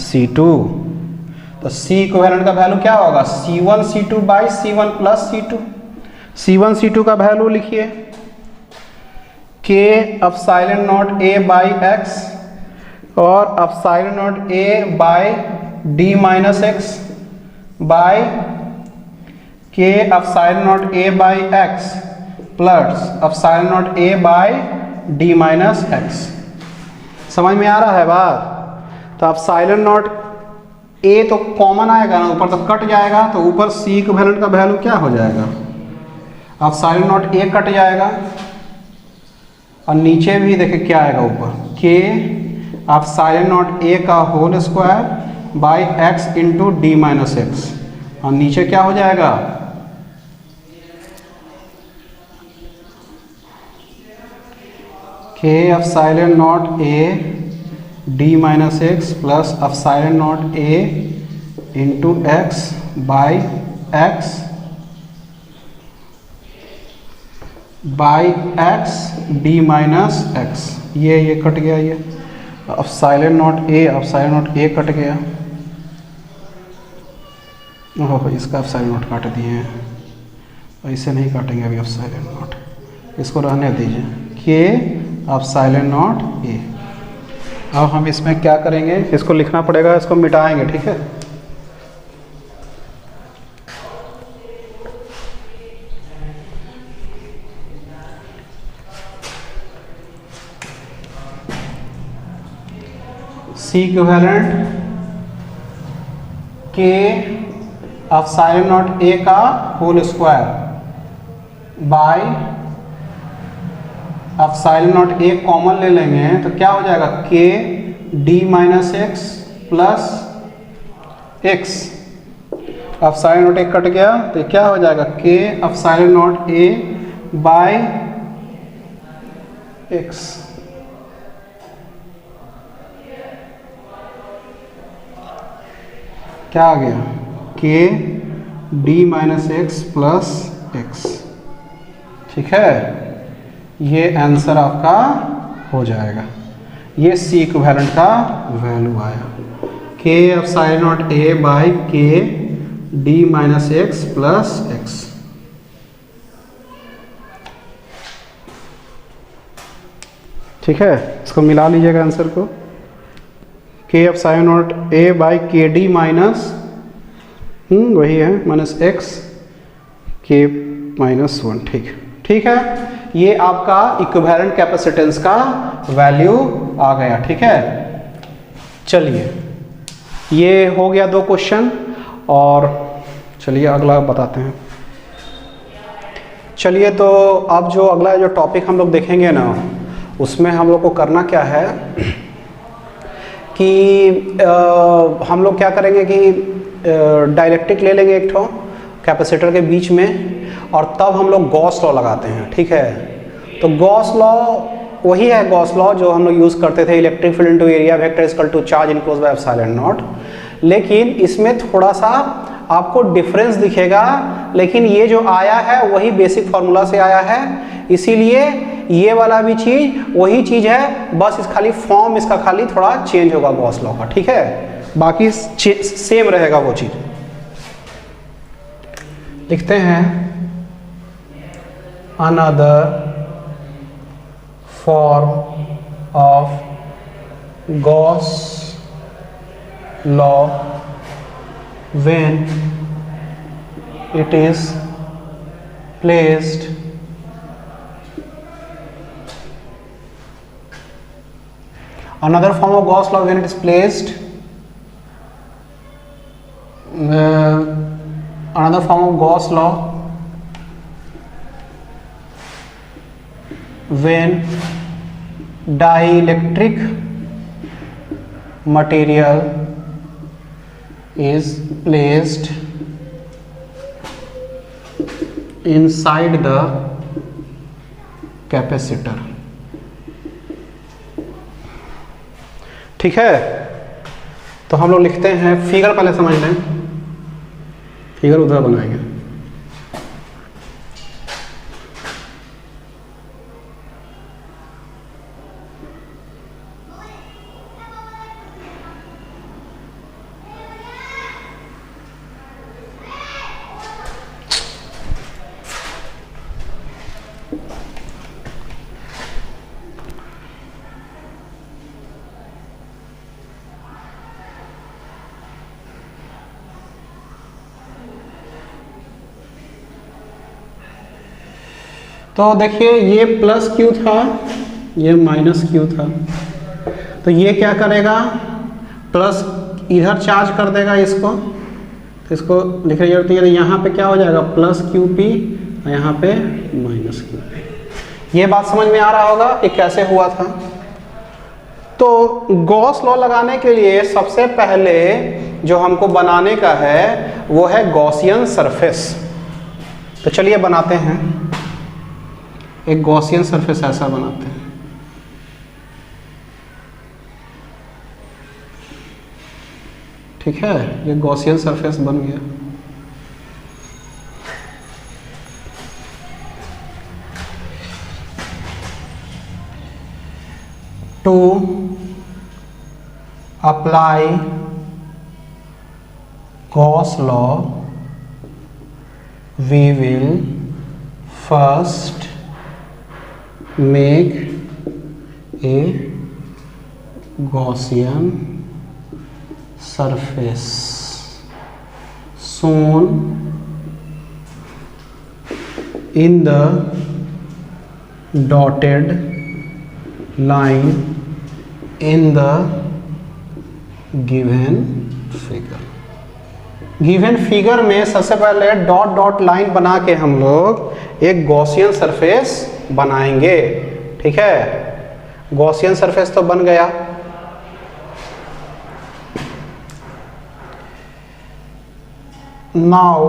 C2। तो C equivalent का वैल्यू क्या होगा, C1 C2 by C1 plus C2। C1 C2 का value लिखिए, K epsilon not A by x और epsilon not A by D minus x by K epsilon not A by x plus epsilon not A by D minus x. समझ में आ रहा है बात? तो epsilon not A तो common आएगा ना, ऊपर तो कट जाएगा, तो ऊपर C इक्विवेलेंट का वैल्यू क्या हो जाएगा, एप्सिलॉन नॉट A कट जाएगा, और नीचे भी देखिए क्या आएगा ऊपर, K एप्सिलॉन नॉट A का whole square by x into D minus X, और नीचे क्या हो जाएगा, K epsilon not A D minus X plus epsilon not A into X by x by x D minus X. ये cut गया ये, epsilon not A cut गया। ओहो, इसका एप्सिलॉन नॉट काट दिए हैं, ऐसे नहीं काटेंगे अभी एप्सिलॉन नॉट, इसको रहने दीजिए के एप्सिलॉन नॉट ए। अब हम इसमें क्या करेंगे, इसको लिखना पड़ेगा, इसको मिटाएंगे, ठीक है। C equivalent K epsilon not A का whole square by epsilon not A common ले लेंगे तो क्या हो जाएगा, K D minus X plus X. Epsilon not A cut गया तो क्या हो जाएगा, K epsilon not A by X. क्या आ गया, K D minus X plus X, ठीक है। ये आंसर आपका हो जाएगा, ये सी इक्विवेलेंट का वैल्यू आया, के एप्सिलॉन नॉट ए बाई के D minus X plus X. ठीक है, इसको मिला लीजिएगा आंसर को, के एप्सिलॉन नॉट ए बाई के डी माइनस वही है माइनस एक्स के माइनस 1। ठीक है, ये आपका इक्विवेलेंट कैपेसिटेंस का वैल्यू आ गया, ठीक है। चलिए, ये हो गया 2 क्वेश्चन, और चलिए अगला बताते हैं। चलिए, तो अब जो अगला जो टॉपिक हम लोग देखेंगे ना, उसमें हम लोग को करना क्या है कि हम लोग क्या करेंगे कि डाइलेक्ट्रिक ले लेंगे एक ठो कैपेसिटर के बीच में, और तब हम लोग गॉस लॉ लगाते हैं, ठीक है। तो गॉस लॉ वही है, गॉस लॉ जो हम लोग यूज़ करते थे, electric field into area vector equal to charge enclosed by epsilon not. लेकिन इसमें थोड़ा सा आपको डिफरेंस दिखेगा, लेकिन ये जो आया है वही बेसिक फार्मूला से आया है, इसीलिए ये वाला भी चीज़ वही चीज़ है, बस इस खाली फॉर्म इसका खाली थोड़ा चेंज होगा गॉस लॉ का, ठीक है। बाकी सेम रहेगा वो चीज़। लिखते हैं, another form of Gauss law when it is placed another form of Gauss law when it is placed another form of Gauss law when dielectric material is placed inside the capacitor। ठीक है, तो हम लोग लिखते हैं, figure पहले समझ लें, फिगर उधर बनाएंगे। तो देखिए, ये प्लस क्यू था, ये माइनस क्यू था, तो ये क्या करेगा, प्लस इधर चार्ज कर देगा इसको, तो इसको लिखने की जरूरत नहीं है। यहाँ पे क्या हो जाएगा, प्लस क्यू पी, और यहाँ पे माइनस क्यू पी। ये बात समझ में आ रहा होगा ये कैसे हुआ था। तो गॉस लॉ लगाने के लिए सबसे पहले जो हमको बनाने का है वो है गॉसियन सरफेस। तो चलिए बनाते हैं, एक गॉसियन सरफेस ऐसा बनाते हैं। ठीक है, ये गॉसियन सरफेस बन गया। To apply Gauss law, we will first make a Gaussian surface shown in the dotted line in the given figure। Given figure में सबसे पहले डॉट डॉट लाइन बना के हम लोग एक गॉसियन सरफेस बनाएंगे। ठीक है, गॉसियन सरफेस तो बन गया। Now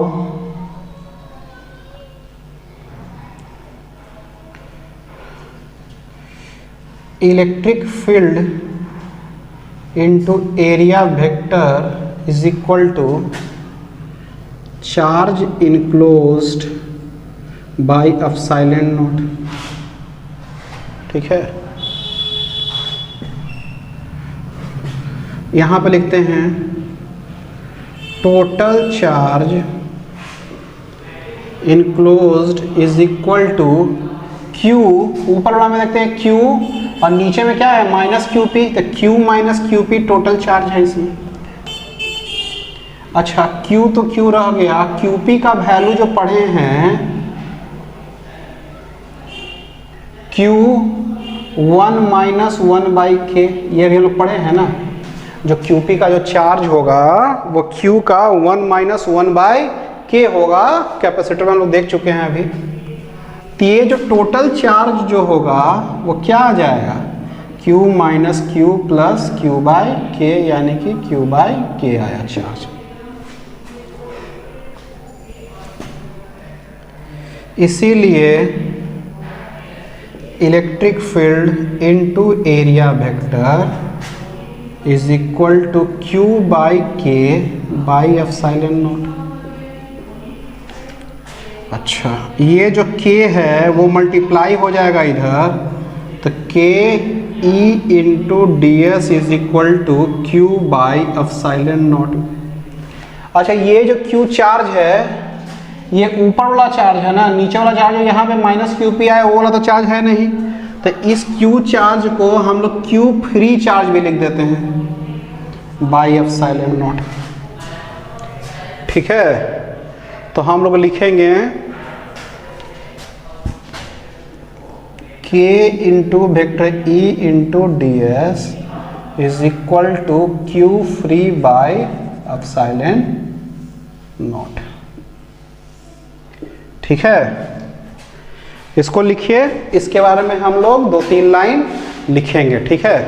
electric field into area vector is equal to charge enclosed by epsilon not. ठीक है, यहां पे लिखते हैं total charge enclosed is equal to Q, ऊपर वाला में देखते हैं क्यू और नीचे में क्या है माइनस क्यू पी, तो Q minus Q P total charge है इसमें। अच्छा, Q तो Q रह गया, QP का वैल्यू जो पढ़े हैं Q1 माइनस 1/k, ये भी हम लोग पढ़े हैं ना। जो QP का जो चार्ज होगा वो Q का 1 माइनस 1/k होगा, कैपेसिटर में हम लोग देख चुके हैं अभी। तो ये जो टोटल चार्ज जो होगा वो क्या आ जाएगा, Q minus Q plus Q/k, यानी कि Q/k आया चार्ज। इसीलिए electric field into area vector is equal to Q/k by epsilon not. अच्छा, ये जो K है वो मल्टीप्लाई हो जाएगा इधर, तो K E into D S is equal to Q/एप्सिलॉन नॉट। अच्छा, ये जो Q चार्ज है ये ऊपर वाला चार्ज है ना, नीचे वाला चार्ज है यहाँ पे माइनस क्यू पी आया, वो वाला तो चार्ज है नहीं। तो इस Q चार्ज को हम लोग Q फ्री चार्ज भी लिख देते हैं बाई एप्सिलॉन नॉट। ठीक है, तो हम लोग लिखेंगे K into vector E into D S is equal to Q free by epsilon not. ठीक है, इसको लिखिए, इसके बारे में हम लोग 2-3 लाइन लिखेंगे। ठीक है,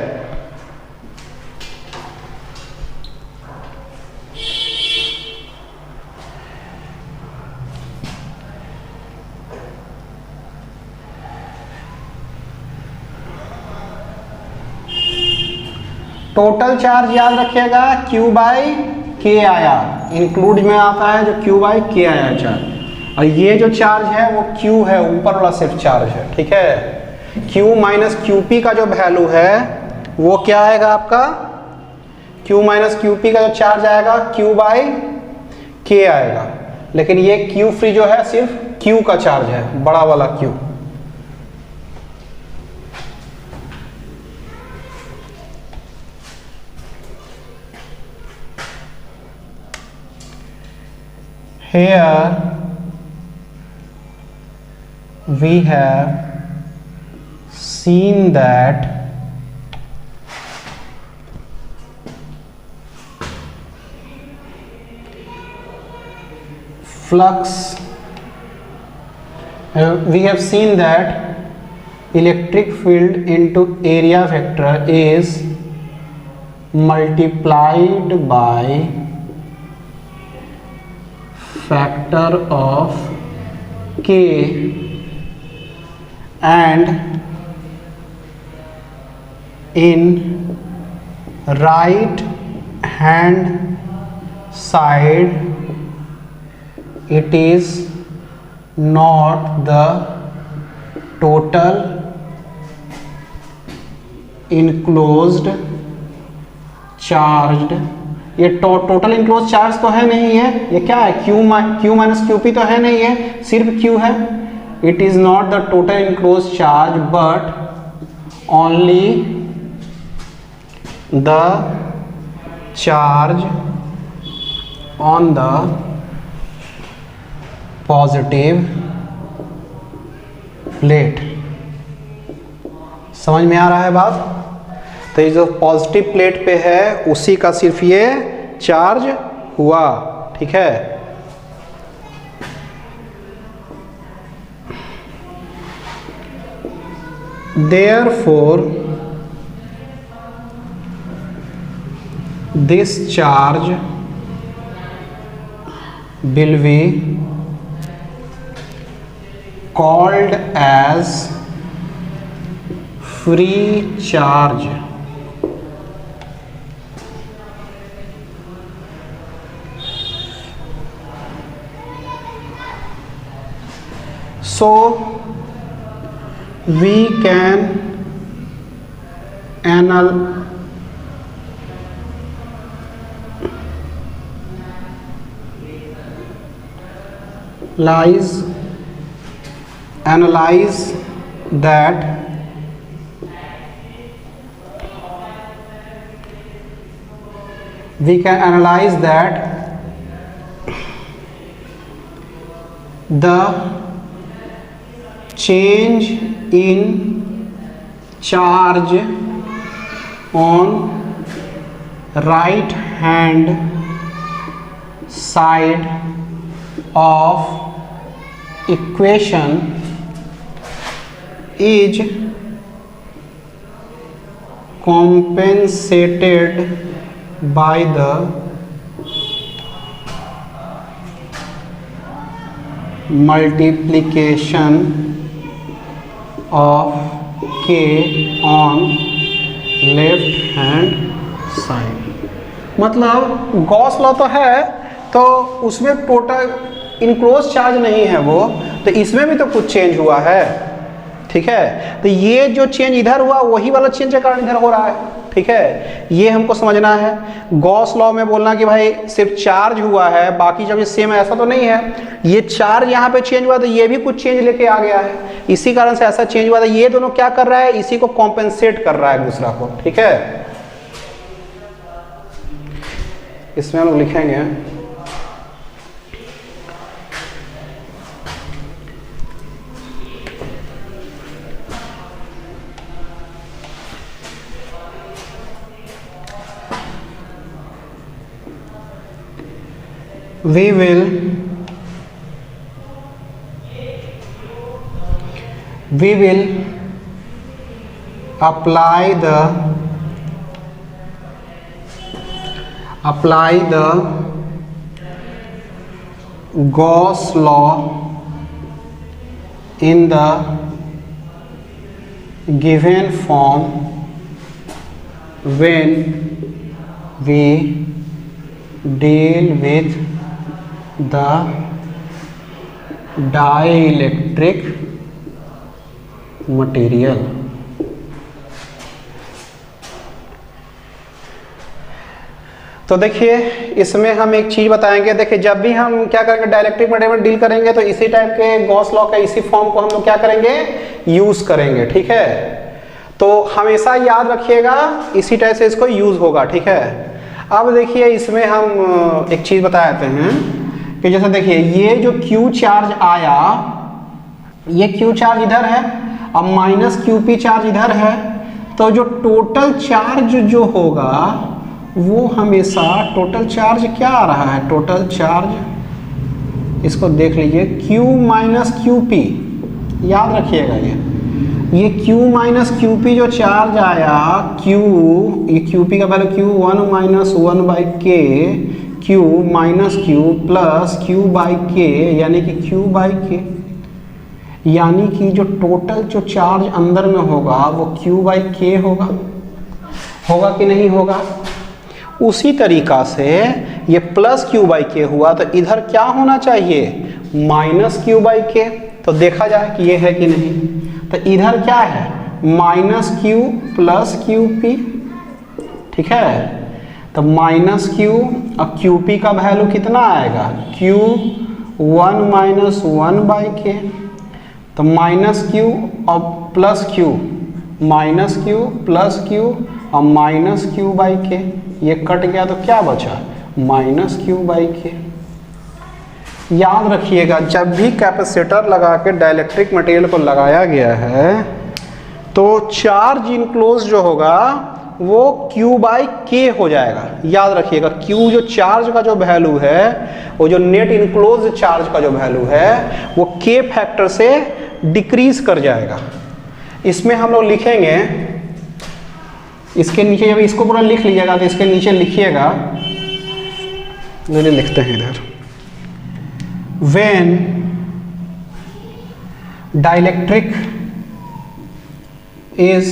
टोटल चार्ज याद रखिएगा Q/k आया, इंक्लूड में आता है जो Q/k आया चार्ज, और ये जो चार्ज है वो Q है, ऊपर वाला सिर्फ चार्ज है। ठीक है, Q माइनस QP का जो वैल्यू है वो क्या आएगा आपका, Q माइनस QP का जो चार्ज आएगा Q/k आएगा, लेकिन ये Q फ्री जो है सिर्फ Q का चार्ज है, बड़ा वाला Q। Here we have seen that flux we have seen that electric field into area vector is multiplied by factor of k and in right hand side it is not the total enclosed charge, ये total enclose charge तो है नहीं है, ये क्या है, Q minus Q P तो है नहीं है, सिर्फ क्यू है। It is not the total enclose charge but only the charge on the positive plate. समझ में आ रहा है बात? तो ये जो पॉजिटिव प्लेट पे है उसी का सिर्फ ये चार्ज हुआ, ठीक है। Therefore this charge will be called as free charge। So we can analyze that the change in charge on right hand side of equation is compensated by the multiplication of k on left hand side। मतलब Gauss law तो है, तो उसमें total enclose charge नहीं है वो, तो इसमें भी तो कुछ चेंज हुआ है, ठीक है। तो ये जो चेंज इधर हुआ वही वाला चेंज के कारण इधर हो रहा है, ठीक है। ये हमको समझना है। गॉस लॉ में बोलना कि भाई सिर्फ चार्ज हुआ है, बाकी जब ये सेम है ऐसा तो नहीं है। ये चार्ज यहाँ पे चेंज हुआ तो ये भी कुछ चेंज लेके आ गया है, इसी कारण से ऐसा चेंज हुआ था। ये दोनों क्या कर रहा है, इसी को कॉम्पेंसेट कर रहा है दूसरा को, ठीक है। इसमें हम लोग लिखेंगे we will apply the Gauss law in the given form when we deal with the dielectric material। तो देखिए इसमें हम एक चीज बताएंगे। देखिए जब भी हम क्या करेंगे, डाइलेक्ट्रिक मटेरियल में डील करेंगे तो इसी टाइप के गॉस लॉ का इसी फॉर्म को हम लोग क्या करेंगे, यूज करेंगे, ठीक है। तो हमेशा याद रखिएगा इसी टाइप से इसको यूज होगा, ठीक है। अब देखिए इसमें हम एक चीज बता देते हैं कि जैसे देखिए ये जो Q चार्ज आया, ये Q चार्ज इधर है, अब माइनस QP चार्ज इधर है, तो जो टोटल चार्ज जो होगा वो हमेशा टोटल चार्ज क्या आ रहा है, टोटल चार्ज इसको देख लीजिए Q माइनस QP, याद रखिएगा ये Q माइनस QP जो चार्ज आया, Q ये QP का वैल्यू Q 1 माइनस 1 बाई के, Q minus Q plus Q by K, यानी कि Q बाई के, यानी कि जो टोटल जो चार्ज अंदर में होगा वो Q बाई के होगा कि नहीं होगा। उसी तरीका से ये प्लस Q बाई के हुआ तो इधर क्या होना चाहिए, माइनस Q बाई के। तो देखा जाए कि ये है कि नहीं, तो इधर क्या है, माइनस Q प्लस QP, ठीक है। तो माइनस क्यू, अब क्यू पी का वैल्यू कितना आएगा, क्यू 1 माइनस 1 बाई के, तो माइनस क्यू और plus Q, minus Q plus Q और माइनस क्यू बाई के, ये कट गया तो क्या बचा, माइनस क्यू बाई के। याद रखिएगा जब भी कैपेसिटर लगा के डाइलेक्ट्रिक मटेरियल को लगाया गया है तो चार्ज इनक्लोज जो होगा वो Q बाई के हो जाएगा। याद रखिएगा Q जो चार्ज का जो वैल्यू है, वो जो नेट इनक्लोज चार्ज का जो वैल्यू है वो K फैक्टर से डिक्रीज कर जाएगा। इसमें हम लोग लिखेंगे, इसके नीचे जब इसको पूरा लिख लीजिएगा तो इसके नीचे लिखिएगा, लिखते हैं इधर, when dielectric is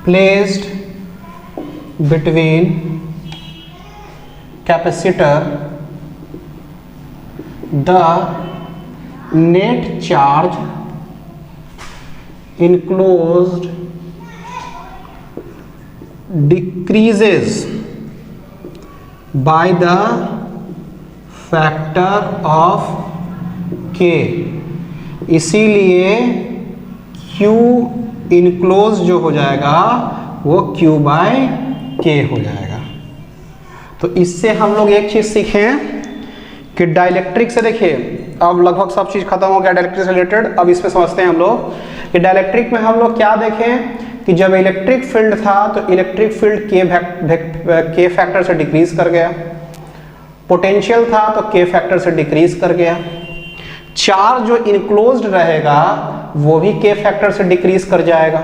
placed between capacitor, the net charge enclosed decreases by the factor of K। इसीलिए Q इनक्लोज जो हो जाएगा वो Q बाई के हो जाएगा। तो इससे हम लोग एक चीज सीखें कि डाइलेक्ट्रिक से, देखिए अब लगभग सब चीज खत्म हो गया डाइलेक्ट्रिक से रिलेटेड। अब इसमें समझते हैं हम लोग कि डाइलेक्ट्रिक में हम लोग क्या देखें कि जब इलेक्ट्रिक फील्ड था तो इलेक्ट्रिक फील्ड के फैक्टर से डिक्रीज कर गया, पोटेंशियल था तो के फैक्टर से डिक्रीज कर गया, चार्ज जो इनक्लोज्ड रहेगा वो भी के फैक्टर से डिक्रीज कर जाएगा।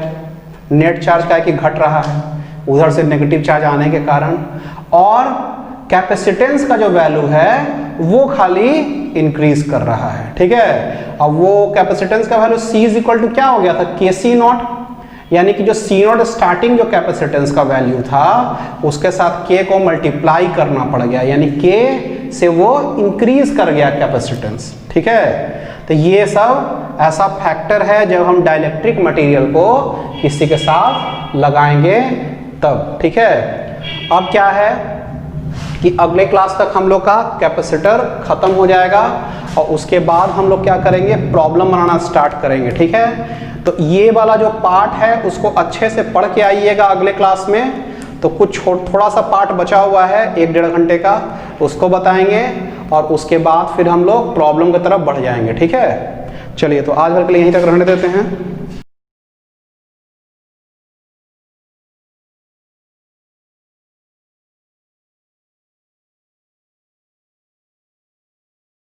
नेट चार्ज का है कि घट रहा है उधर से नेगेटिव चार्ज आने के कारण, और कैपेसिटेंस का जो वैल्यू है वो खाली इंक्रीज कर रहा है। ठीक है, अब वो कैपेसिटेंस का value C is equal to क्या हो गया था, के सी नॉट, यानी कि जो सी नॉट स्टार्टिंग जो कैपेसिटेंस का वैल्यू था उसके साथ के को मल्टीप्लाई करना पड़ गया, यानी के से वो इंक्रीज कर गया कैपेसिटेंस। ठीक है, तो ये सब ऐसा फैक्टर है जब हम डाइलेक्ट्रिक मटेरियल को किसी के साथ लगाएंगे तब। ठीक है, अब क्या है कि अगले क्लास तक हम लोग का कैपेसिटर खत्म हो जाएगा और उसके बाद हम लोग क्या करेंगे, प्रॉब्लम बनाना स्टार्ट करेंगे। ठीक है, तो ये वाला जो पार्ट है उसको अच्छे से पढ़ के आइएगा अगले क्लास में। तो कुछ थोड़ा सा पार्ट बचा हुआ है 1-1.5 घंटे का, उसको बताएंगे और उसके बाद फिर हम लोग प्रॉब्लम की तरफ बढ़ जाएंगे। ठीक है, चलिए तो आज भर के लिए यहीं तक रहने देते हैं।